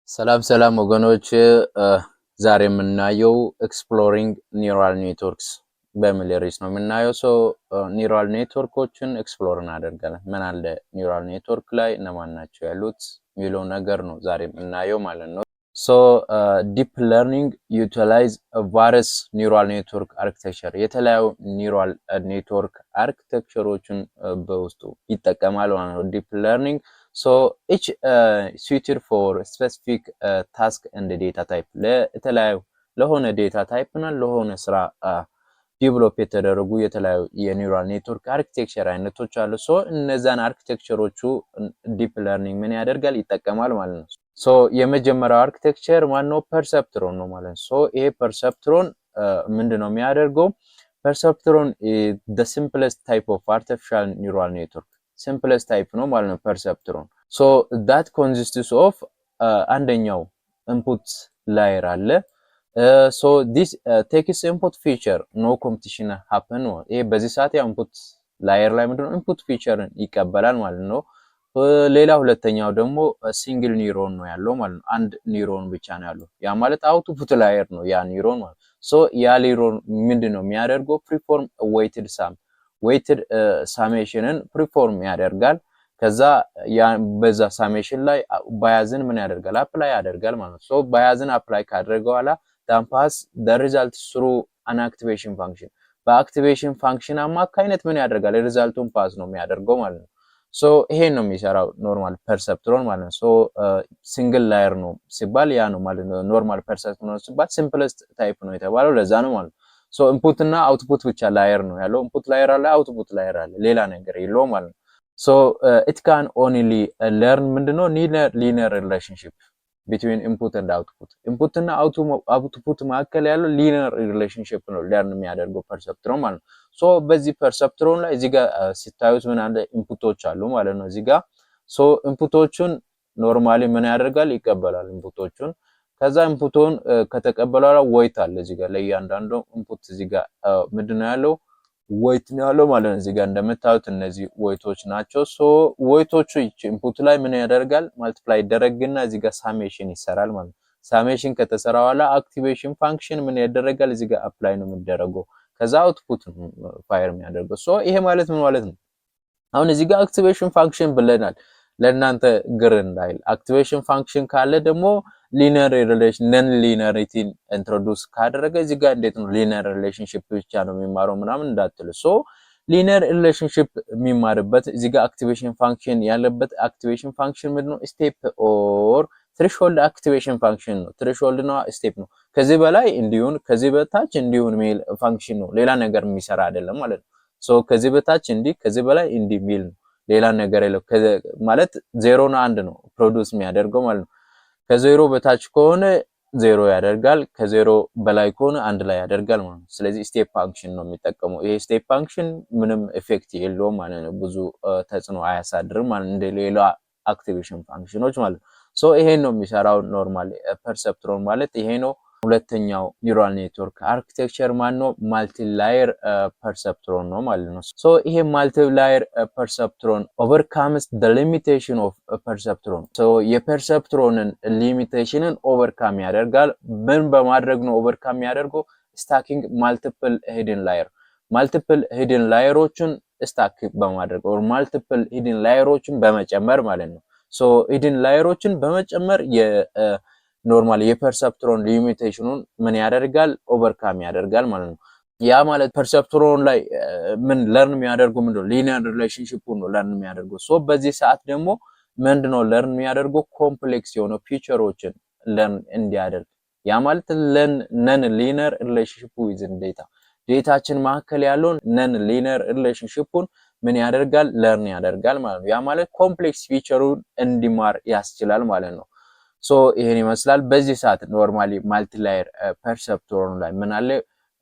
ሰላም ሰላም ወገኖች ዛሬ የምናየው ኤክስፕሎሪንግ ኒውራል ኔትወርክስ በሚል ርዕስ ነው የምናየው። ኒውራል ኔትወርኮችን ኤክስፕሎር እናደርጋለን። ምን አለ ኒውራል ኔትወርክ ላይ እነማን ናቸው ያሉት የሚለው ነገር ነው ዛሬ የምናየው ማለት ነው። ዲፕ ለርኒንግ ዩቲላይዝ ቫሪየስ ኒውራል ኔትወርክ አርኪቴክቸር የተለያዩ ኒውራል ኔትወርክ አርኪቴክቸሮችን በውስጡ ይጠቀማል ማለት ነው። ዲፕ ለርኒንግ So each suited for specific task and data type ለተለያዩ ለሆነ ዴታ ታይፕ እና ለሆነ ስራ ዲቨሎፕ የተደረጉ የተለያዩ የኒውራል ኔትወርክ አርኪቴክቸር አይነቶች አሉ። እነዛን አርኪቴክቸሮቹ ዲፕ ለርኒንግ ምን ያደርጋል ይጠቀማል ማለት ነው። የመጀመሪያው አርኪቴክቸር ማነው? ፐርሰፕትሮን ነው ማለት ነው። ይሄ ፐርሰፕትሮን ምንድነው የሚያደርገው? ፐርሰፕትሮን the simplest type of artificial neural network simplest type ነው ማለት ነው ፐርሰፕትሮን። that consists of አንደኛው input layer አለ። this takes input feature no competition happen ነው። ይሄ በዚህ ሰዓት ያው input layer ላይ ምንድነው input feature ይቀበላል ማለት ነው። ሌላ ሁለተኛው ደግሞ ሲንግል ኒውሮን ነው ያለው ማለት ነው። አንድ ኒውሮን ብቻ ነው ያለው። ያ ማለት አውትፑት ላየር ነው ያ ኒውሮን ማለት ያ ኒውሮን ምንድነው የሚያደርገው? ፕሪፎርም ዌይትድ ዌይትድ ሳሜሽንን ፕሪፎርም ያደርጋል። ከዛ በዛ ሳሜሽን ላይ ባያዝን ምን ያደርጋል? አፕላይ ያደርጋል ማለት ነው። ባያዝን አፕላይ ካደረገው በኋላ ዳምፓስ the result through an activation function በአክቲቬሽን ፋንክሽን አማካይነት ምን ያደርጋል? ሪዛልቱን ፓስ ነው የሚያደርገው ማለት ነው። ይሄን ነው የሚሰራው ኖርማል ፐርሰፕትሮን ማለት ነው። ሲንግል ላየር ነው ሲባል ያ ነው ማለት ነው። ኖርማል ፐርሰፕትሮን ሲባል ሲምፕለስት ታይፕ ነው የተባለው ለዛ ነው ማለት ነው። ኢንፑት እና አውትፑት ብቻ ላየር ነው ያለው። ኢንፑት ላየር አለ፣ አውትፑት ላየር አለ፣ ሌላ ነገር የለውም ማለት ነው። it can only learn ምንድነው linear relationship between input and output input እና output መካከል ያለው linear relationship ነው ለርን የሚያደርገው ፐርሰፕትሮን ማለት ነው። በዚህ ፐርሰፕትሮን ላይ እዚህ ጋር ሲታዩት ምን አለ ኢንፑቶች አሉ ማለት ነው እዚህ ጋር። ኢንፑቶቹን ኖርማሊ ምን ያደርጋል? ይቀበላል ኢንፑቶቹን። ከዛ ኢንፑቱን ከተቀበለው ዌይት አለ እዚህ ጋር ለእያንዳንዱ ኢንፑት እዚህ ጋር ምንድነው ያለው? ዌይት ነው ያለው ማለት ነው። እዚህ ጋር እንደምታዩት እነዚህ ዌይቶች ናቸው። ዌይቶቹ ኢንፑት ላይ ምን ያደርጋል? ማልቲፕላይ ይደረግና እዚህ ጋር ሳሜሽን ይሰራል ማለት ነው። ሳሜሽን ከተሰራ በኋላ አክቲቬሽን ፋንክሽን ምን ያደርጋል? እዚህ ጋር አፕላይ ነው የሚደረገው። ከዛ አውትፑት ፋየር የሚያደርገው። ይሄ ማለት ምን ማለት ነው? አሁን እዚህ ጋር አክቲቬሽን ፋንክሽን ብለናል። ለእናንተ ግር እንዳይል አክቲቬሽን ፋንክሽን ካለ ደግሞ ሊኒየር ሪሌሽን ነን ሊኒየሪቲን ኢንትሮዱስ ካደረገ እዚህ ጋር እንዴት ነው ሊኒየር ሪሌሽንሺፕ ብቻ ነው የሚማረው ምናምን እንዳትሉ። ሊኒየር ሪሌሽንሺፕ የሚማርበት እዚህ ጋር አክቲቬሽን ፋንክሽን ያለበት አክቲቬሽን ፋንክሽን ምንድነው? ስቴፕ ኦር ትሬሽሆልድ አክቲቬሽን ፋንክሽን ነው። ትሬሽሆልድ ነው ስቴፕ ነው። ከዚህ በላይ እንዲሁን ከዚህ በታች እንዲሁን ሜል ፋንክሽን ነው። ሌላ ነገር የሚሰራ አይደለም ማለት ነው። ከዚህ በታች እንዲ ከዚህ በላይ እንዲ ሚል ነው። ሌላ ነገር የለው ማለት 0 እና 1 ነው ፕሮዲዩስ የሚያደርገው ማለት ነው። ከዜሮ በታች ከሆነ 0 ያደርጋል፣ ከ0 በላይ ከሆነ 1 ላይ ያደርጋል ማለት ነው። ስለዚህ ስቴፕ ፋንክሽን ነው የሚጠቀመው። ይሄ ስቴፕ ፋንክሽን ምንም ኢፌክት የለውም ማለት ነው። ብዙ ተጽዕኖ አያሳድርም ማለት እንደ ሌላ አክቲቬሽን ፋንክሽኖች ማለት ነው። ይሄን ነው የሚሰራው ኖርማሊ ፐርሰፕትሮን ማለት ይሄ ነው። ሁለተኛው ኒውራል ኔትወርክ አርኪቴክቸር ማነው? ማልቲ ላየር ፐርሰፕትሮን ነው ማለት ነው። ይሄ ማልቲ ላየር ፐርሰፕትሮን ኦቨርካምስ the limitation of ፐርሰፕትሮን የፐርሰፕትሮንን ሊሚቴሽንን ኦቨርካም ያደርጋል። ምን በማድረግ ነው ኦቨርካም ያደርገው? ስታኪንግ ማልቲፕል ሂድን ላየር ማልቲፕል ሂድን ላየሮችን ስታክ በማድረግ ኦር ማልቲፕል ሂድን ላየሮችን በመጨመር ማለት ነው። ሂድን ላየሮችን በመጨመር ኖርማሊ የፐርሰፕትሮን ሊሚቴሽኑን ምን ያደርጋል? ኦቨርካም ያደርጋል ማለት ነው። ያ ማለት ፐርሰፕትሮን ላይ ምን ለርን የሚያደርገው ምንድነው? ሊኒየር ሪሌሽንሺፕ ነው ለርን የሚያደርገው። በዚህ ሰዓት ደግሞ ምንድነው ለርን የሚያደርገው? ኮምፕሌክስ የሆነ ፊቸሮችን ለርን እንዲያደርግ። ያ ማለት ነን ሊኒየር ሪሌሽንሺፕ ዊዝን ዴታችን መካከል ያለውን ነን ሊኒየር ሪሌሽንሺፑን ምን ያደርጋል? ለርን ያደርጋል ማለት ነው። ያ ማለት ኮምፕሌክስ ፊቸሩን እንዲማር ያስችላል ማለት ነው። ይሄን ይመስላል። በዚህ ሰዓት ኖርማሊ ማልቲ ላየር ፐርሰፕትሮን ላይ ምን አለ?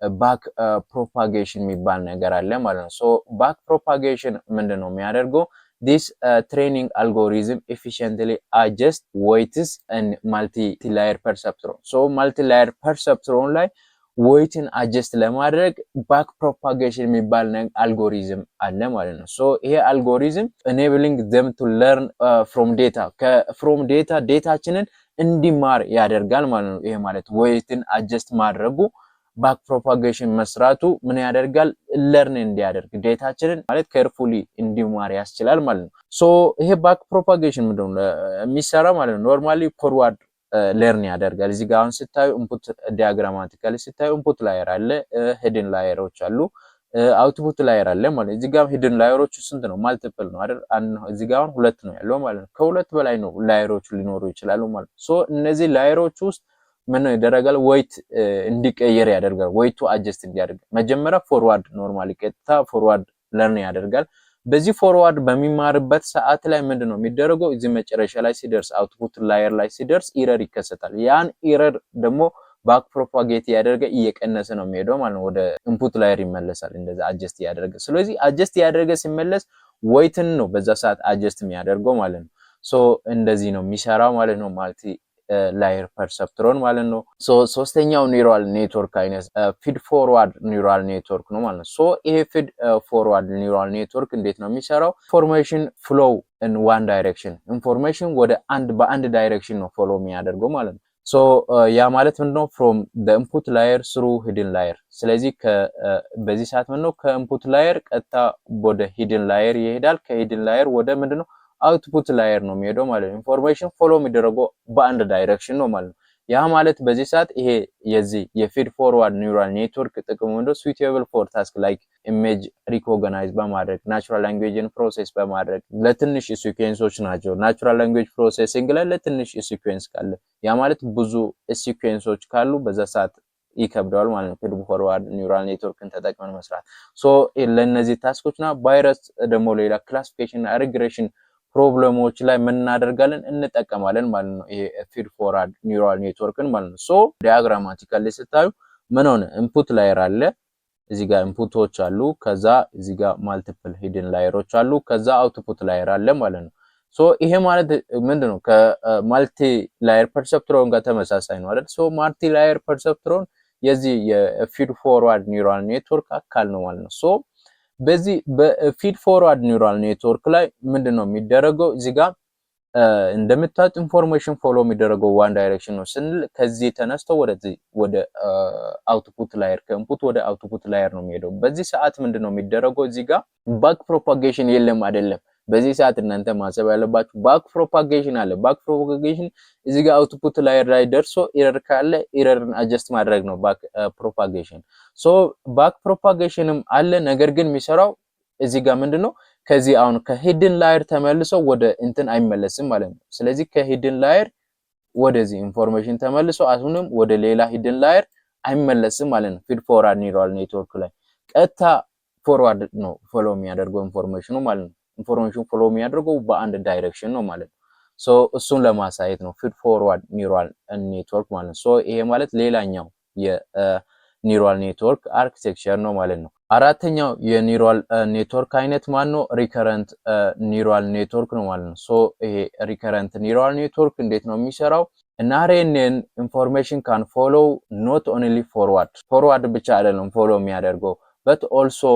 ባክ ፕሮፓጌሽን የሚባል ነገር አለ ማለት ነው። ባክ ፕሮፓጌሽን ምንድነው የሚያደርገው? this training algorithm efficiently adjust weights and multi-layer perceptron multi-layer perceptron ላይ weighትን adjust ለማድረግ back propagation የሚባል አልጎሪዝም አለ ማለት ነው። ይሄ አልጎሪዝም enabling them to learn from data ዳታችንን እንዲማር ያደርጋል ማለት ነው። ይሄ ማለት ዌይትን አጀስት ማድረጉ ባክ ፕሮፓጌሽን መስራቱ ምን ያደርጋል? ለርን እንዲያደርግ ዴታችንን ማለት ኬርፉሊ እንዲማር ያስችላል ማለት ነው። ሶ ይሄ ባክ ፕሮፓጌሽን ምንድነው የሚሰራ ማለት ነው? ኖርማሊ ፎርዋርድ ለርን ያደርጋል። እዚህ ጋር አሁን ስታዩ ኢንፑት ዲያግራማቲካሊ ስታዩ ኢንፑት ላየር አለ፣ ሂድን ላየሮች አሉ፣ አውትፑት ላየር አለ ማለት ነው። እዚህ ጋር ሂድን ላየሮቹ ስንት ነው? ማልቲፕል ነው አይደል? እዚህ ጋር አሁን ሁለት ነው ያለው ማለት ነው። ከሁለት በላይ ነው ላየሮቹ ሊኖሩ ይችላሉ ማለት ነው። ሶ እነዚህ ላየሮች ውስጥ ምን ያደርጋል? ዌይት እንዲቀየር ያደርጋል። ዌይቱ አጀስት እንዲያደርግ መጀመሪያ ፎርዋርድ ኖርማሊ ቀጥታ ፎርዋርድ ለርን ያደርጋል። በዚህ ፎርዋርድ በሚማርበት ሰዓት ላይ ምንድነው የሚደረገው? እዚህ መጨረሻ ላይ ሲደርስ አውትፑት ላየር ላይ ሲደርስ ኢረር ይከሰታል። ያን ኢረር ደግሞ ባክ ፕሮፓጌት ያደርገ እየቀነሰ ነው የሚሄደው ማለት ነው። ወደ ኢንፑት ላየር ይመለሳል እንደዛ አጀስት ያደርገ። ስለዚህ አጀስት ያደርገ ሲመለስ ዌይትን ነው በዛ ሰዓት አጀስት የሚያደርገው ማለት ነው። ሶ እንደዚህ ነው የሚሰራው ማለት ነው ማልቲ ላየር ፐርሰፕትሮን ማለት ነው። ሶ ሶስተኛው ኒውራል ኔትወርክ አይነት ፊድ ፎርዋርድ ኒውራል ኔትወርክ ነው ማለት ነው። ሶ ይሄ ፊድ ፎርዋርድ ኒውራል ኔትወርክ እንዴት ነው የሚሰራው? ኢንፎርሜሽን ፍሎው ኢን ዋን ዳይሬክሽን፣ ኢንፎርሜሽን ወደ በአንድ ዳይሬክሽን ነው ፎሎ የሚያደርገው ማለት ነው። ሶ ያ ማለት ምንድነው? ፍሮም ዘ ኢንፑት ላየር ስሩ ሂድን ላየር። ስለዚህ በዚህ ሰዓት ምንድነው ከኢንፑት ላየር ቀጥታ ወደ ሂድን ላየር ይሄዳል። ከሂድን ላየር ወደ ምንድነው አውትፑት ላየር ነው የሚሄደው ማለት ነው። ኢንፎርሜሽን ፎሎ የሚደረገው በአንድ ዳይሬክሽን ነው ማለት ነው። ያ ማለት በዚህ ሰዓት ይሄ የዚህ የፊድ ፎርዋርድ ኒውራል ኔትወርክ ጥቅሙ ምንድነው? suitable for task like image recognize በማድረግ ናቹራል ላንጉዌጅን ፕሮሰስ በማድረግ ለትንሽ ሲኩዌንሶች ናቸው። ናቹራል ላንጉዌጅ ፕሮሰሲንግ ላይ ለትንሽ ሲኩዌንስ ካለ ያ ማለት ብዙ ሲኩዌንሶች ካሉ በዛ ሰዓት ይከብደዋል ማለት ነው። ፊድ ፎርዋርድ ኒውራል ኔትወርክን ተጠቅመን መስራት። ሶ ለነዚህ ታስኮችና ቫይረስ ደግሞ ሌላ ክላሲፊኬሽን እና ሪግሬሽን ፕሮብለሞች ላይ ምን እናደርጋለን? እንጠቀማለን ማለት ነው። ይሄ ፊድ ፎርዋርድ ኒውራል ኔትወርክን ማለት ነው። ሶ ዲያግራማቲካሊ ስታዩ ምን ሆነ? ኢንፑት ላየር አለ፣ እዚህ ጋር ኢንፑቶች አሉ፣ ከዛ እዚህ ጋር ማልቲፕል ሂድን ላየሮች አሉ፣ ከዛ አውትፑት ላየር አለ ማለት ነው። ሶ ይሄ ማለት ምንድነው? ከማልቲ ላየር ፐርሰፕትሮን ጋር ተመሳሳይ ነው አይደል? ሶ ማልቲ ላየር ፐርሰፕትሮን የዚህ የፊድ ፎርዋርድ ኒውራል ኔትወርክ አካል ነው ማለት ነው። ሶ በዚህ በፊድ ፎርዋርድ ኒውራል ኔትወርክ ላይ ምንድነው የሚደረገው? እዚህ ጋር እንደምታዩት ኢንፎርሜሽን ፎሎ የሚደረገው ዋን ዳይሬክሽን ነው ስንል ከዚህ ተነስቶ ወደ አውትፑት ላየር ከኢንፑት ወደ አውትፑት ላየር ነው የሚሄደው። በዚህ ሰዓት ምንድነው የሚደረገው? እዚህ ጋር ባክ ፕሮፓጌሽን የለም አይደለም። በዚህ ሰዓት እናንተ ማሰብ ያለባችሁ ባክ ፕሮፓጌሽን አለ። ባክ ፕሮፓጌሽን እዚህ ጋር አውትፑት ላየር ላይ ደርሶ ኢረር ካለ ኢረርን አጀስት ማድረግ ነው ባክ ፕሮፓጌሽን። ሶ ባክ ፕሮፓጌሽንም አለ፣ ነገር ግን የሚሰራው እዚህ ጋር ምንድነው ከዚህ አሁን ከሂድን ላየር ተመልሶ ወደ እንትን አይመለስም ማለት ነው። ስለዚህ ከሂድን ላየር ወደዚህ ኢንፎርሜሽን ተመልሶ አሁንም ወደ ሌላ ሂድን ላየር አይመለስም ማለት ነው። ፊድ ፎርዋርድ ኒውራል ኔትወርክ ላይ ቀጥታ ፎርዋርድ ነው ፎሎ የሚያደርገው ኢንፎርሜሽኑ ማለት ነው። ኢንፎርሜሽን ፎሎ የሚያደርገው በአንድ ዳይሬክሽን ነው ማለት ነው። ሶ እሱን ለማሳየት ነው ፊድ ፎርዋርድ ኒውራል ኔትወርክ ማለት ነው። ሶ ይሄ ማለት ሌላኛው የኒውራል ኔትወርክ አርኪቴክቸር ነው ማለት ነው። አራተኛው የኒውራል ኔትወርክ አይነት ማን ነው? ሪከረንት ኒውራል ኔትወርክ ነው ማለት ነው። ሶ ይሄ ሪከረንት ኒውራል ኔትወርክ እንዴት ነው የሚሰራው? ናሬንን ኢንፎርሜሽን ካን ፎሎ ኖት ኦንሊ ፎርዋርድ ብቻ አይደለም ፎሎ የሚያደርገው but also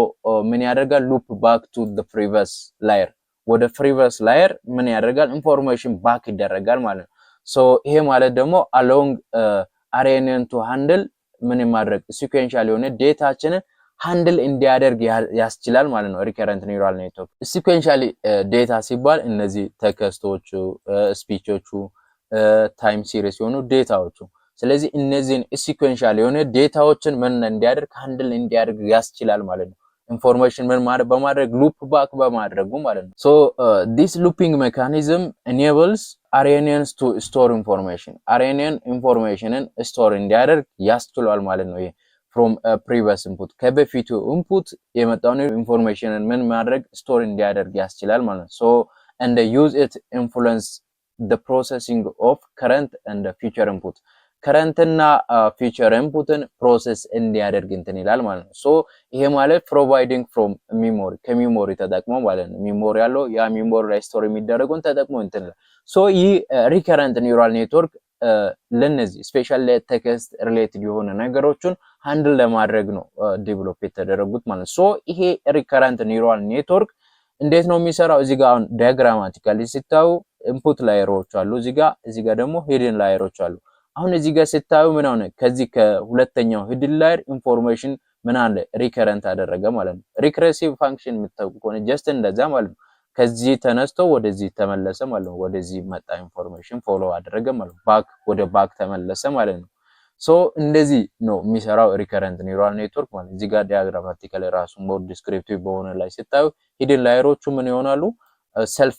ምን ያደርጋል? loop back to the previous layer ወደ previous layer ምን ያደርጋል? ኢንፎርሜሽን ባክ ይደረጋል ማለት ነው። ሶ ይሄ ማለት ደግሞ along RNN to handle ምን ማድረግ sequential የሆነ ዴታችንን ሃንድል እንዲያደርግ ያስችላል ማለት ነው። ሪከረንት ኒውራል ኔትወርክ ሲኩዌንሻሊ ዴታ ሲባል እነዚህ ቴክስቶቹ፣ ስፒቾቹ፣ ታይም ሲሪስ የሆኑ ዴታዎቹ። ስለዚህ እነዚህን ሲኩዌንሻል የሆነ ዴታዎችን ምን እንዲያደርግ ሃንድል እንዲያደርግ ያስችላል ማለት ነው። ኢንፎርሜሽን ምን በማድረግ ሉፕ ባክ በማድረጉ ማለት ነው። ሶ ዲስ ሉፒንግ ሜካኒዝም enables RNNs to store information RNN ኢንፎርሜሽንን ስቶር እንዲያደርግ ያስችላል ማለት ነው። ይሄ from previous input ከበፊቱ ኢንፑት የመጣውን ኢንፎርሜሽንን ምን ማድረግ ስቶር እንዲያደርግ ያስችላል ማለት ነው። so and they use it influence the processing of current and future input current እና future inputን ፕሮሰስ እንዲያደርግ እንትን ይላል ማለት ነው። so ይሄ ማለት providing from memory ከሜሞሪ ተጠቅሞ ማለት ነው። ሜሞሪ ያለው ያ ሜሞሪ ላይ ስቶር የሚደረገውን ተጠቅሞ እንትን ይላል። so ይህ ሪከረንት ኒውራል ኔትወርክ ለነዚህ ስፔሻል ቴክስት ሪሌትድ የሆነ ነገሮችን ሃንድል ለማድረግ ነው ዴቨሎፕ የተደረጉት ማለት ነው። ሶ ይሄ ሪከረንት ኒውራል ኔትወርክ እንዴት ነው የሚሰራው? እዚህ ጋር አሁን ዲያግራማቲካሊ ሲታዩ ኢንፑት ላየሮች አሉ እዚህ ጋር ደግሞ ሂድን ላየሮች አሉ። አሁን እዚህ ጋር ስታዩ ምን ሆነ? ከዚህ ከሁለተኛው ሂድን ላየር ኢንፎርሜሽን ምን አለ? ሪከረንት አደረገ ማለት ነው። ሪከረሲቭ ፋንክሽን የምታውቁ ከሆነ ጀስት እንደዛ ማለት ነው። ከዚህ ተነስቶ ወደዚህ ተመለሰ ማለት ነው። ወደዚህ መጣ ኢንፎርሜሽን ፎሎ አደረገ ማለት ነው። ወደ ባክ ተመለሰ ማለት ነው። ሶ እንደዚህ ነው የሚሰራው ሪከረንት ኒውራል ኔትወርክ ማለት። እዚህ ጋር ዲያግራማቲካሊ ራሱ ሞር ዲስክሪፕቲቭ በሆነ ላይ ስታዩ ሂድን ላየሮቹ ምን ይሆናሉ? ሰልፍ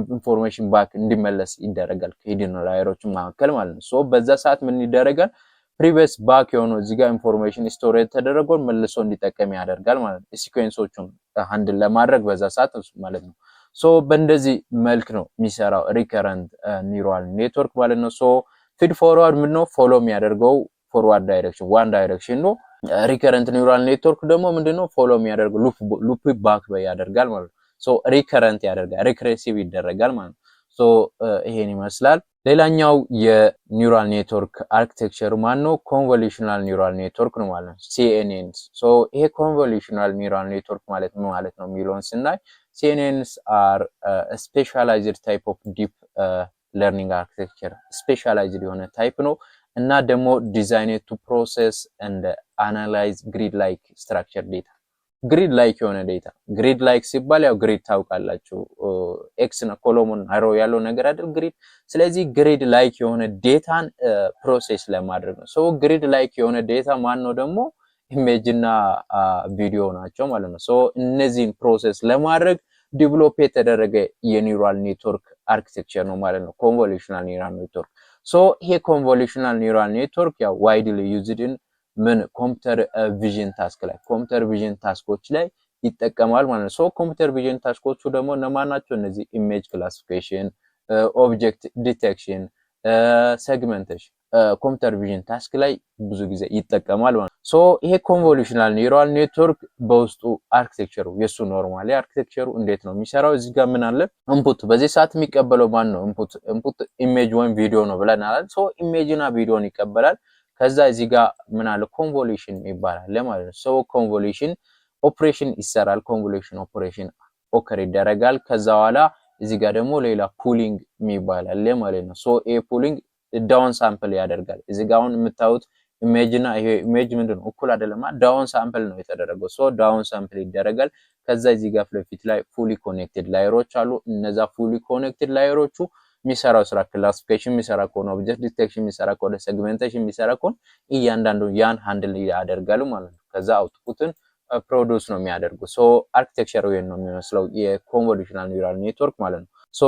ኢንፎርሜሽን ባክ እንዲመለስ ይደረጋል ከሂድን ላየሮቹ መካከል ማለት ነው። ሶ በዛ ሰዓት ምን ይደረጋል? ፕሪቪየስ ባክ የሆነው እዚህ ጋር ኢንፎርሜሽን ስቶር የተደረገው መልሶ እንዲጠቀም ያደርጋል ማለት ነው። ሲኩዌንሶቹን ሃንድል ለማድረግ በዛ ሰዓት ማለት ነው። ሶ በእንደዚህ መልክ ነው የሚሰራው ሪከረንት ኒውራል ኔትወርክ ማለት ነው። ሶ ፊድ ፎርዋርድ ምን ነው ፎሎ የሚያደርገው ፎርዋርድ ዳይሬክሽን ዋን ዳይሬክሽን ነው። ሪከረንት ኒውራል ኔትወርክ ደግሞ ምንድነው ፎሎ የሚያደርገው ሉፕ ባክ ያደርጋል ማለት ነው። ሶ ሪከረንት ያደርጋል ሪክሬሲቭ ይደረጋል ማለት ነው። ሶ ይሄን ይመስላል። ሌላኛው የኒውራል ኔትወርክ አርኪቴክቸር ማነው? ኮንቮሉሽናል ኒውራል ኔትወርክ ነው ማለት ነው። ሲኤንኤንስ። ሶ ይሄ ኮንቮሉሽናል ኒውራል ኔትወርክ ማለት ምን ማለት ነው የሚለውን ስናይ ሲኤንኤንስ አር ስፔሻላይዝድ ታይፕ ኦፍ ዲፕ ለርኒንግ አርኪቴክቸር ስፔሻላይዝድ የሆነ ታይፕ ነው እና ደግሞ ዲዛይንድ ቱ ፕሮሰስ ኤንድ አናላይዝ ግሪድ ላይክ ስትራክቸር ዴታ። ግሪድ ላይክ የሆነ ዴታ ግሪድ ላይክ ሲባል ያው ግሪድ ታውቃላችሁ ኤክስ እና ኮሎሙን አሮ ያለው ነገር አይደል ግሪድ። ስለዚህ ግሪድ ላይክ የሆነ ዴታን ፕሮሴስ ለማድረግ ነው። ሶ ግሪድ ላይክ የሆነ ዴታ ማን ነው ደግሞ ኢሜጅ እና ቪዲዮ ናቸው ማለት ነው። ሶ እነዚህን ፕሮሴስ ለማድረግ ዲቨሎፕ የተደረገ የኒውራል ኔትወርክ አርኪቴክቸር ነው ማለት ነው ኮንቮሉሽናል ኒውራል ኔትወርክ። ሶ ይሄ ኮንቮሉሽናል ኒውራል ኔትወርክ ያው ዋይድሊ ዩዝድ ኢን ምን ኮምፒውተር ቪዥን ታስክ ላይ ኮምፒውተር ቪዥን ታስኮች ላይ ይጠቀማል ማለት ነው። ሶ ኮምፒውተር ቪዥን ታስኮቹ ደግሞ እነማን ናቸው? እነዚህ ኢሜጅ ክላሲፊኬሽን፣ ኦብጀክት ዲቴክሽን፣ ሴግመንቴሽን ኮምፒውተር ቪዥን ታስክ ላይ ብዙ ጊዜ ይጠቀማል ማለት ነው። ሶ ይሄ ኮንቮሉሽናል ኒውራል ኔትወርክ በውስጡ አርኪቴክቸሩ የሱ ኖርማሊ አርኪቴክቸሩ እንዴት ነው የሚሰራው? እዚህ ጋር ምን አለ? ኢንፑት በዚህ ሰዓት የሚቀበለው ማን ነው? ኢንፑት ኢሜጅ ወይም ቪዲዮ ነው ብለናል። ሶ ኢሜጅና ቪዲዮን ይቀበላል። ከዛ እዚህ ጋር ምን አለ? ኮንቮሉሽን ይባላል ማለት ነው። ሶ ኮንቮሉሽን ኦፕሬሽን ይሰራል። ኮንቮሉሽን ኦፕሬሽን ኦከር ይደረጋል። ከዛ በኋላ እዚህ ጋር ደግሞ ሌላ ፑሊንግ ይባላል ማለት ነው። ሶ ኤ ፑሊንግ ዳውን ሳምፕል ያደርጋል። እዚህ ጋር አሁን የምታዩት ኢሜጅ እና ይሄ ኢሜጅ ምንድነው እኩል አይደለም። ዳውን ሳምፕል ነው የተደረገው። ሶ ዳውን ሳምፕል ይደረጋል። ከዛ እዚህ ጋር ፊት ላይ ፉሊ ኮኔክትድ ላየሮች አሉ። እነዛ ፉሊ ኮኔክትድ ላየሮቹ የሚሰራው ስራ ክላሲፊኬሽን የሚሰራ ከሆነ ኦብጀክት ዲቴክሽን የሚሰራ ከሆነ ሴግሜንቴሽን የሚሰራ ከሆነ እያንዳንዱ ያን ሃንድል ያደርጋሉ ማለት ነው። ከዛ አውትፑትን ፕሮዲውስ ነው የሚያደርጉ። ሶ አርኪቴክቸሩ ይሄን ነው የሚመስለው የኮንቮሉሽናል ኒውራል ኔትወርክ ማለት ነው። ሶ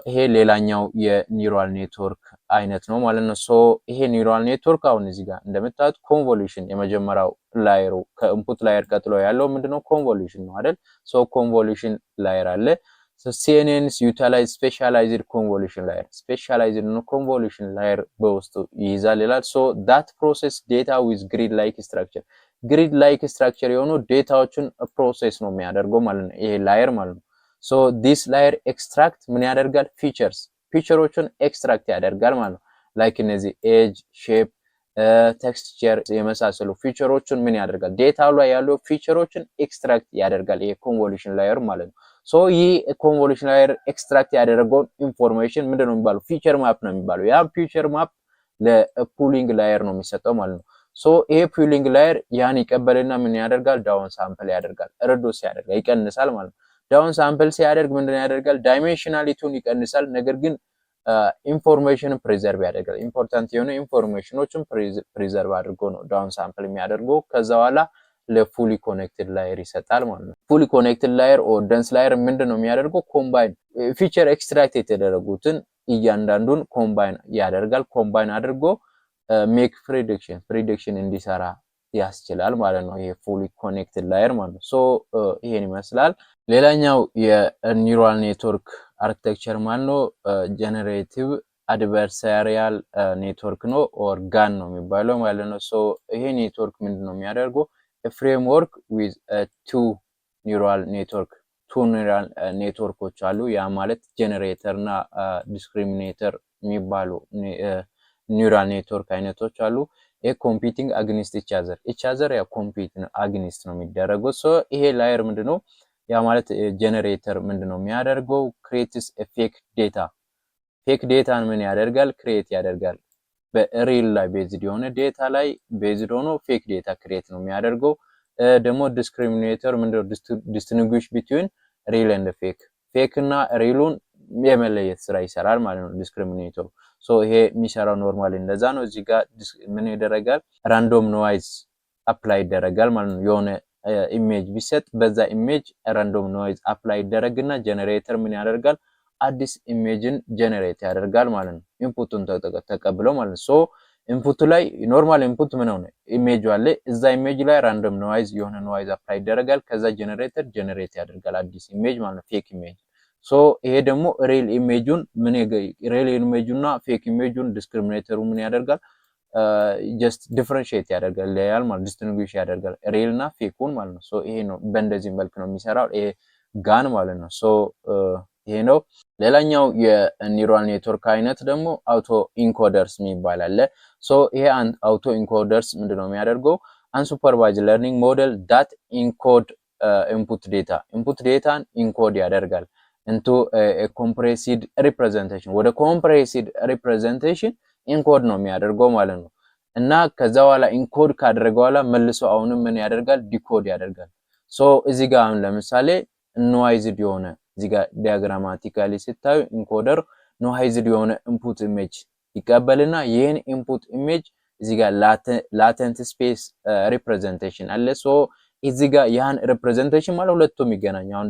ይሄ ሌላኛው የኒውራል ኔትወርክ አይነት ነው ማለት ነው። ሶ ይሄ ኒውራል ኔትወርክ አሁን እዚህ ጋር እንደምታዩት ኮንቮሉሽን የመጀመሪያው ላየሩ ከኢንፑት ላየር ቀጥሎ ያለው ምንድነው? ኮንቮሉሽን ነው አይደል? ሶ ኮንቮሉሽን ላየር አለ። ሲኤንኤንስ ዩቲላይዝ ስፔሻላይዝድ ኮንቮሉሽን ላየር ስፔሻላይዝድ ነው ኮንቮሉሽን ላየር በውስጡ ይይዛል ይላል። ሶ ዳት ፕሮሰስ ዴታ ዊዝ ግሪድ ላይክ ስትራክቸር ግሪድ ላይክ ስትራክቸር የሆኑ ዴታዎችን ፕሮሴስ ነው የሚያደርገው ማለት ነው ይሄ ላየር ማለት ነው። ሶ ዲስ ላየር ኤክስትራክት ምን ያደርጋል? ፊቸሮችን ኤክስትራክት ያደርጋል ማለት ነው። ላይክ እነዚህ ኤጅ፣ ሼፕ፣ ቴክስቸር የመሳሰሉ ፊቸሮችን ምን ያደርጋል? ዴታው ላይ ያሉ ፊቸሮችን ኤክስትራክት ያደርጋል ይሄ ኮንቮሉሽን ላየር ማለት ነው። ሶ ይህ ኮንቮሉሽን ላየር ኤክስትራክት ያደረገውን ኢንፎርሜሽን ምንድነው የሚባለው? ፊቸር ማፕ ነው የሚባለው። ያ ፊቸር ማፕ ለፑሊንግ ላየር ነው የሚሰጠው ማለት ነው። ሶ ይሄ ፑሊንግ ላየር ያን ይቀበልና ምን ያደርጋል? ዳውን ሳምፕል ያደርጋል፣ ሪዱስ ያደርጋል፣ ይቀንሳል ማለት ነው። ዳውን ሳምፕል ሲያደርግ ምንድነው ያደርጋል? ዳይሜንሽናሊቲውን ይቀንሳል። ነገር ግን ኢንፎርሜሽንን ፕሪዘርቭ ያደርጋል። ኢምፖርታንት የሆኑ ኢንፎርሜሽኖችን ፕሪዘርቭ አድርጎ ነው ዳውን ሳምፕል የሚያደርገው። ከዛ በኋላ ለፉሊ ኮኔክትድ ላየር ይሰጣል ማለት ነው። ፉሊ ኮኔክትድ ላየር ኦር ደንስ ላየር ምንድነው የሚያደርገው? ኮምባይን ፊቸር ኤክስትራክት የተደረጉትን እያንዳንዱን ኮምባይን ያደርጋል። ኮምባይን አድርጎ ሜክ ፕሪዲክሽን እንዲሰራ ያስችላል ማለት ነው። ይሄ ፉሊ ኮኔክትድ ላየር ማለት ነው። ሶ ይሄን ይመስላል። ሌላኛው የኒውራል ኔትወርክ አርኪቴክቸር ማለት ነው ጀነሬቲቭ አድቨርሳሪያል ኔትወርክ ነው ኦር ጋን ነው የሚባለው ማለት ነው። ሶ ይሄ ኔትወርክ ምንድነው የሚያደርገው? ፍሬምወርክ ዊዝ ቱ ኒውራል ኔትወርኮች አሉ። ያ ማለት ጀነሬተር እና ዲስክሪሚኔተር የሚባሉ ኒውራል ኔትወርክ አይነቶች አሉ። ኮምፒቲንግ አግኒስት ኢች አዘር ያ ኮምፒት አግኒስት ነው የሚደረገው። ሶ ይሄ ላየር ምንድነው ያ ማለት ጀነሬተር ምንድነው የሚያደርገው? ክሬትስ ፌክ ዴታን ምን ያደርጋል? ክሬት ያደርጋል። በሪል ላይ ቤዝድ የሆነ ዴታ ላይ ቤዝድ ሆኖ ፌክ ዴታ ክሬት ነው የሚያደርገው። ደግሞ ዲስክሪሚኔተር ምንድነው? ዲስቲንጉሽ ቢትዊን ሪል ኤንድ ፌክ እና ሪሉን የመለየት ስራ ይሰራል ማለት ነው ዲስክሪሚኔተሩ። ሶ ይሄ የሚሰራው ኖርማሊ እንደዛ ነው። እዚህ ጋር ምን ይደረጋል? ራንዶም ኖይዝ አፕላይ ይደረጋል ማለት ነው። የሆነ ኢሜጅ ቢሰጥ በዛ ኢሜጅ ራንዶም ኖይዝ አፕላይ ይደረግና ጀነሬተር ምን ያደርጋል? አዲስ ኢሜጅን ጀነሬት ያደርጋል ማለት ነው። ኢንፑቱን ተቀብለው ማለት ነው። ሶ ኢንፑቱ ላይ ኖርማል ኢንፑት ምን ሆነ? ኢሜጅ አለ። እዛ ኢሜጅ ላይ ራንዶም ኖይዝ የሆነ ኖይዝ አፕላይ ይደረጋል። ከዛ ጀነሬተር ጀነሬት ያደርጋል አዲስ ኢሜጅ ማለት ነው፣ ፌክ ኢሜጅ። ሶ ይሄ ደግሞ ሪል ኢሜጁን ሪል ኢሜጁና ፌክ ኢሜጁን ዲስክሪሚኔተሩ ምን ያደርጋል? ጀስት ዲፈረንሺየት ያደርጋል፣ ለያል ማለት ዲስቲንጉሽ ያደርጋል ሪል እና ፌኩን ማለት ነው። ሶ ይሄ ነው በእንደዚህ መልክ ነው የሚሰራው ይሄ ጋን ማለት ነው። ሶ ይሄ ነው። ሌላኛው የኒውራል ኔትወርክ አይነት ደግሞ አውቶ ኢንኮደርስ የሚባል አለ። ሶ ይሄ አውቶ ኢንኮደርስ ምንድነው የሚያደርገው? አንሱፐርቫይዝድ ለርኒንግ ሞዴል ዳት ኢንኮድ ኢንፑት ዴታን ኢንኮድ ያደርጋል into a compressed representation ወደ compressed representation ኢንኮድ ነው የሚያደርገው ማለት ነው። እና ከዛ በኋላ ኢንኮድ ካደረገ በኋላ መልሶ አሁንም ምን ያደርጋል? ዲኮድ ያደርጋል። ሶ እዚህ ጋር አሁን ለምሳሌ ኖይዝድ የሆነ እዚህ ጋር ዲያግራማቲካሊ ሲታዩ ኢንኮደር ኖይዝድ የሆነ ኢንፑት ኢሜጅ ይቀበልና ይሄን ኢንፑት ኢሜጅ እዚህ ጋር ላተንት ስፔስ ሪፕሬዘንቴሽን አለ። ሶ እዚህ ጋር ያን ሪፕሬዘንቴሽን ማለት ሁለቱም ይገናኝ። አሁን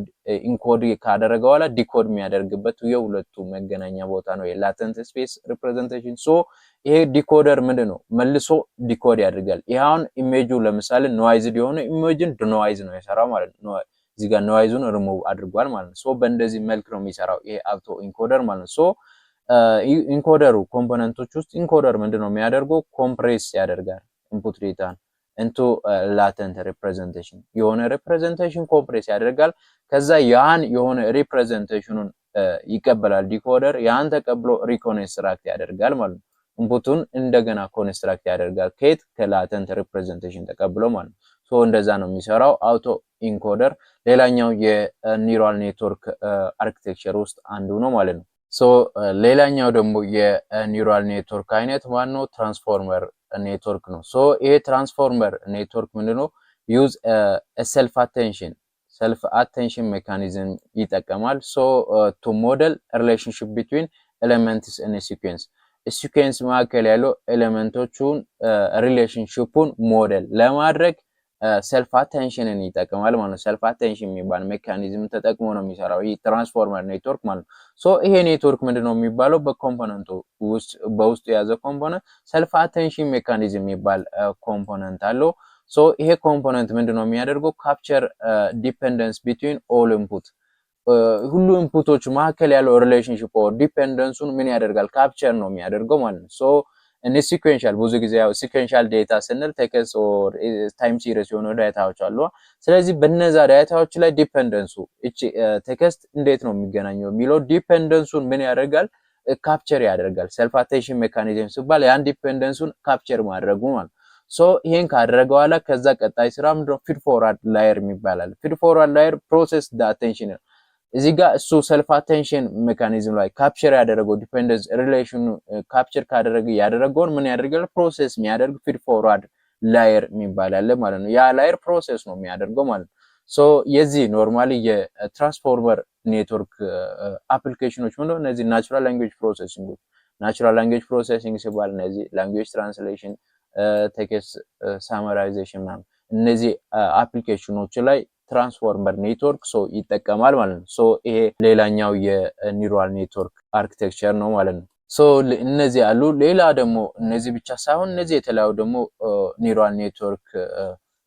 ኢንኮድ ካደረገ በኋላ ዲኮድ የሚያደርግበት የሁለቱ መገናኛ ቦታ ነው የላተንት ስፔስ ሪፕሬዘንቴሽን። ሶ ይሄ ዲኮደር ምንድነው? መልሶ ዲኮድ ያደርጋል። ይሄውን ኢሜጁ ለምሳሌ ኖይዝድ የሆነ ኢሜጅን ዲኖይዝ ነው የሰራው ማለት ነው። እዚህ ጋር ኖይዙን ሪሙቭ አድርጓል ማለት ነው። ሶ በእንደዚህ መልክ ነው የሚሰራው ይሄ አውቶ ኢንኮደር ማለት ነው። ሶ ኢንኮደሩ ኮምፖነንቶች ውስጥ ኢንኮደር ምንድነው የሚያደርገው? ኮምፕሬስ ያደርጋል ኢንፑት ዴታን into latent representation የሆነ ሪፕሬዘንቴሽን ኮምፕሬስ ያደርጋል። ከዛ ያን የሆነ ሪፕሬዘንቴሽኑን ይቀበላል ዲኮደር። ያን ተቀብሎ ሪኮንስትራክት ያደርጋል ማለት ነው። ኢንፑቱን እንደገና ኮንስትራክት ያደርጋል ከየት? ከላተንት ሪፕሬዘንቴሽን ተቀብሎ ማለት ነው። ሶ እንደዛ ነው የሚሰራው አውቶ ኢንኮደር። ሌላኛው የኒውራል ኔትወርክ አርኪቴክቸር ውስጥ አንዱ ነው ማለት ነው። ሶ ሌላኛው ደግሞ የኒውራል ኔትወርክ አይነት ማነው? ትራንስፎርመር ኔትወርክ ነው። ሶ ይሄ ትራንስፎርመር ኔትወርክ ምንድነው? ዩዝ ሰልፍ አቴንሽን ሜካኒዝም ይጠቀማል። ሶ ቱ ሞዴል ሪሌሽንሺፕ ቢትዊን ኤሌመንትስ ኢን ሲኩዌንስ መካከል ያለው ኤሌመንቶቹን ሪሌሽንሺፑን ሞዴል ለማድረግ ሰልፍ አቴንሽንን ይጠቀማል ማለት ነው። ሰልፍ አቴንሽን የሚባል ሜካኒዝም ተጠቅሞ ነው የሚሰራው ይሄ ትራንስፎርመር ኔትወርክ ማለት ነው። ሶ ይሄ ኔትወርክ ምንድነው የሚባለው? በኮምፖነንቱ ውስጥ በውስጡ የያዘ ኮምፖነንት ሰልፍ አቴንሽን ሜካኒዝም የሚባል ኮምፖነንት አለው። ሶ ይሄ ኮምፖነንት ምንድነው የሚያደርገው? ካፕቸር ዲፔንደንስ ቢትዊን ኦል ኢንፑት ሁሉ ኢንፑቶች መካከል ያለው ሪሌሽንሺፕ ኦር ዲፔንደንሱን ምን ያደርጋል? ካፕቸር ነው የሚያደርገው ማለት ነው። ሶ እነ ሲኩዌንሻል ብዙ ጊዜ ያው ሲኩዌንሻል ዴታ ስንል ቴክስት ኦር ታይም ሲሪስ የሆኑ ዳታዎች አሉ። ስለዚህ በነዛ ዳታዎች ላይ ዲፔንደንሱ እቺ ቴክስት እንዴት ነው የሚገናኘው የሚለው ዲፔንደንሱን ምን ያደርጋል? ካፕቸር ያደርጋል። ሰልፍ አቴንሽን ሜካኒዝም ሲባል ያን ዲፔንደንሱን ካፕቸር ማድረጉ ማለት ሶ ይሄን ካደረገ በኋላ ከዛ ቀጣይ ስራ ምንድነው? ፊድ ፎርዋርድ ላየር የሚባላል። ፊድ ፎርዋርድ ላየር ፕሮሰስ ዳ አቴንሽን እዚህ ጋር እሱ ሰልፍ አቴንሽን ሜካኒዝም ላይ ካፕቸር ያደረገው ዲፔንደንስ ሪሌሽኑ ካፕቸር ካደረገ ያደረገውን ምን ያደርጋል? ፕሮሰስ የሚያደርግ ፊድ ፎርዋርድ ላየር የሚባል አለ ማለት ነው። ያ ላየር ፕሮሰስ ነው የሚያደርገው ማለት ነው። ሶ የዚህ ኖርማሊ የትራንስፎርመር ኔትወርክ አፕሊኬሽኖች ምንድነው? እነዚህ ናቹራል ላንጉዌጅ ፕሮሰሲንግ ሲባል እነዚህ ላንጉዌጅ ትራንስሌሽን፣ ቴክስት ሳመራይዜሽን ማለት እነዚህ አፕሊኬሽኖች ላይ ትራንስፎርመር ኔትወርክ ሶ ይጠቀማል ማለት ነው። ሶ ይሄ ሌላኛው የኒውራል ኔትወርክ አርኪቴክቸር ነው ማለት ነው። ሶ እነዚህ አሉ። ሌላ ደግሞ እነዚህ ብቻ ሳይሆን እነዚህ የተለያዩ ደግሞ ኒውራል ኔትወርክ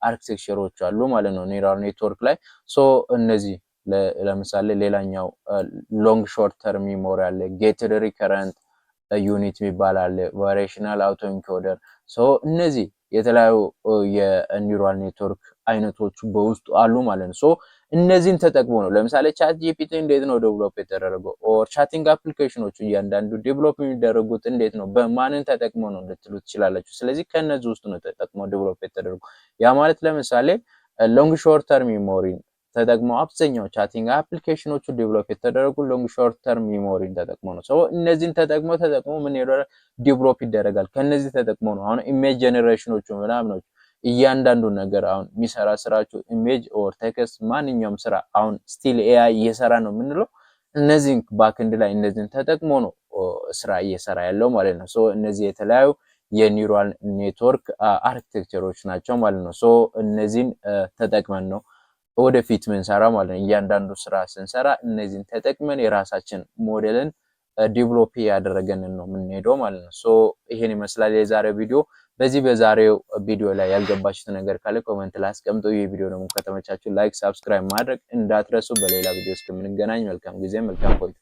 አርኪቴክቸሮች አሉ ማለት ነው ኒውራል ኔትወርክ ላይ። ሶ እነዚህ ለምሳሌ ሌላኛው ሎንግ ሾርት ተርም ሜሞሪ አለ፣ ጌትድ ሪከረንት ዩኒት የሚባል አለ፣ ቫሪዬሽናል አውቶ ኢንኮደር። ሶ እነዚህ የተለያዩ የኒውራል ኔትወርክ አይነቶች በውስጡ አሉ ማለት ነው። ሶ እነዚህን ተጠቅሞ ነው ለምሳሌ ቻት ጂፒቲ እንዴት ነው ዴቨሎፕ የተደረገው ኦር ቻቲንግ አፕሊኬሽኖች እያንዳንዱ ዴቨሎፕ የሚደረጉት እንዴት ነው በማንን ተጠቅሞ ነው ልትሉ ትችላላችሁ። ስለዚህ ከነዚህ ውስጥ ነው ተጠቅሞ ዴቨሎፕ የተደረገው። ያ ማለት ለምሳሌ ሎንግ ሾርት ተርም ሜሞሪ ተጠቅመው አብዛኛው ቻቲንግ አፕሊኬሽኖቹ ዲቨሎፕ የተደረጉ ሎንግ ሾርት ተርም ሜሞሪን ተጠቅመው ነው። ሶ እነዚህን ተጠቅመው ምን ይደረጋል ዲቨሎፕ ይደረጋል። ከነዚህ ተጠቅመው ነው አሁን ኢሜጅ ጀነሬሽኖቹ ምናምኖች እያንዳንዱ ነገር አሁን የሚሰራ ስራችሁ ኢሜጅ ኦር ቴክስት ማንኛውም ስራ አሁን ስቲል ኤአይ እየሰራ ነው የምንለው እነዚህን ባክንድ ላይ እነዚህን ተጠቅሞ ነው ስራ እየሰራ ያለው ማለት ነው። ሶ እነዚህ የተለያዩ የኒውራል ኔትወርክ አርኪቴክቸሮች ናቸው ማለት ነው። ሶ እነዚህን ተጠቅመን ነው ወደፊት ምንሰራ ማለት ነው። እያንዳንዱ ስራ ስንሰራ እነዚህን ተጠቅመን የራሳችን ሞዴልን ዲቨሎፕ ያደረገንን ነው የምንሄደው ማለት ነው። ሶ ይሄን ይመስላል የዛሬው ቪዲዮ። በዛሬው ቪዲዮ ላይ ያልገባችሁት ነገር ካለ ኮሜንት ላይ አስቀምጡ። ይህ ቪዲዮ ደግሞ ከተመቻችሁ ላይክ፣ ሰብስክራይብ ማድረግ እንዳትረሱ። በሌላ ቪዲዮ እስከምንገናኝ መልካም ጊዜ፣ መልካም ቆይታ።